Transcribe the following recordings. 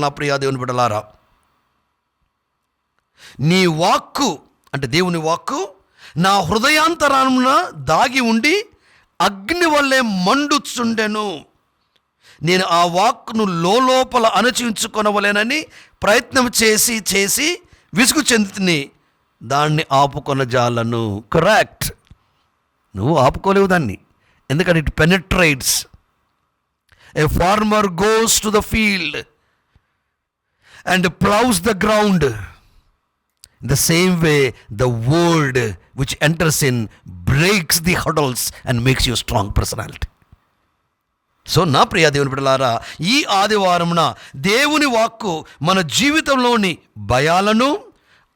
నా ప్రియ దేవుని బిడ్డలారా, నీ వాక్కు అంటే దేవుని వాక్కు నా హృదయాంతరామున దాగి ఉండి అగ్ని వల్లే మండుచుండెను. నేను ఆ వాక్కును లోపల అణచివేసుకొనవలెనని ప్రయత్నం చేసి చేసి విసుగు చెందితిని, దాన్ని ఆపుకొనజాలను. కరెక్ట్, నువ్వు ఆపుకోలేవు దాన్ని, ఎందుకంటే it penetrates. A farmer goes to the field and ploughs the ground. The same way the word which enters in breaks the hurdles and makes you a strong personality. So నా ప్రియ దేవుని బిడ్డలారా, ఈ ఆదివారమున దేవుని వాక్కు మన జీవితంలోని భయాలను,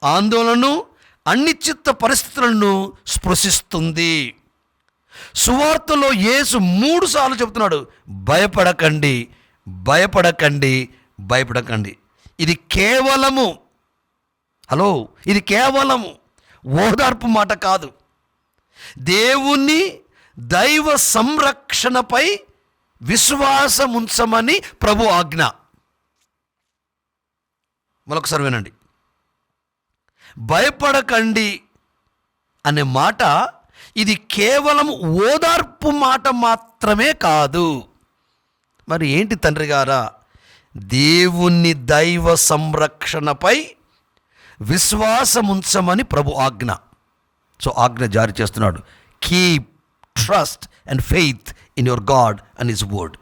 ఆందోళనను, అనిశ్చిత పరిస్థితులను స్పృశిస్తుంది. సువార్తలో యేసు 3 సార్లు చెబుతున్నాడు, భయపడకండి, భయపడకండి, భయపడకండి. ఇది కేవలము ఇది కేవలము ఓదార్పు మాట కాదు. దేవుని దైవ సంరక్షణపై విశ్వాసం ఉంచమని ప్రభు ఆజ్ఞ. మరొకసారి వినండి, భయపడకండి అనే మాట ఇది కేవలం ఓదార్పు మాట మాత్రమే కాదు. మరి ఏంటి తండ్రి గారా? దేవుని దైవ సంరక్షణపై విశ్వాసం ఉంచమని ప్రభు ఆజ్ఞ. సో ఆజ్ఞ జారీ చేస్తున్నాడు. Keep trust and faith in your God and his word.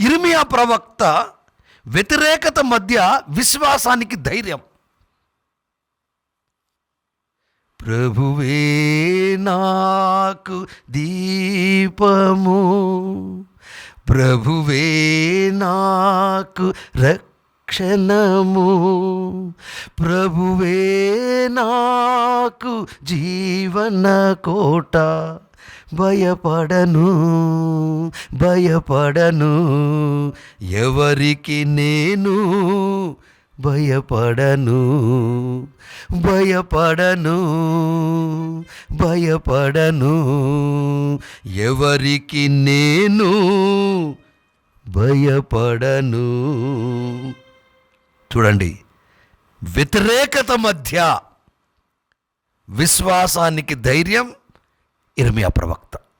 ఇర్మియా ప్రవక్త వ్యతిరేకత మధ్య విశ్వాసానికి ధైర్యం. ప్రభువే నాకు దీపము, ప్రభువే నాకు రక్షణము, ప్రభువే నాకు జీవన కోట, భయపడను భయపడను ఎవరికి నేను, భయపడను భయపడను భయపడను ఎవరికి నేను, భయపడను. చూడండి, వ్యతిరేకత మధ్య విశ్వాసానికి ధైర్యం ఇర్మియా ప్రవక్త.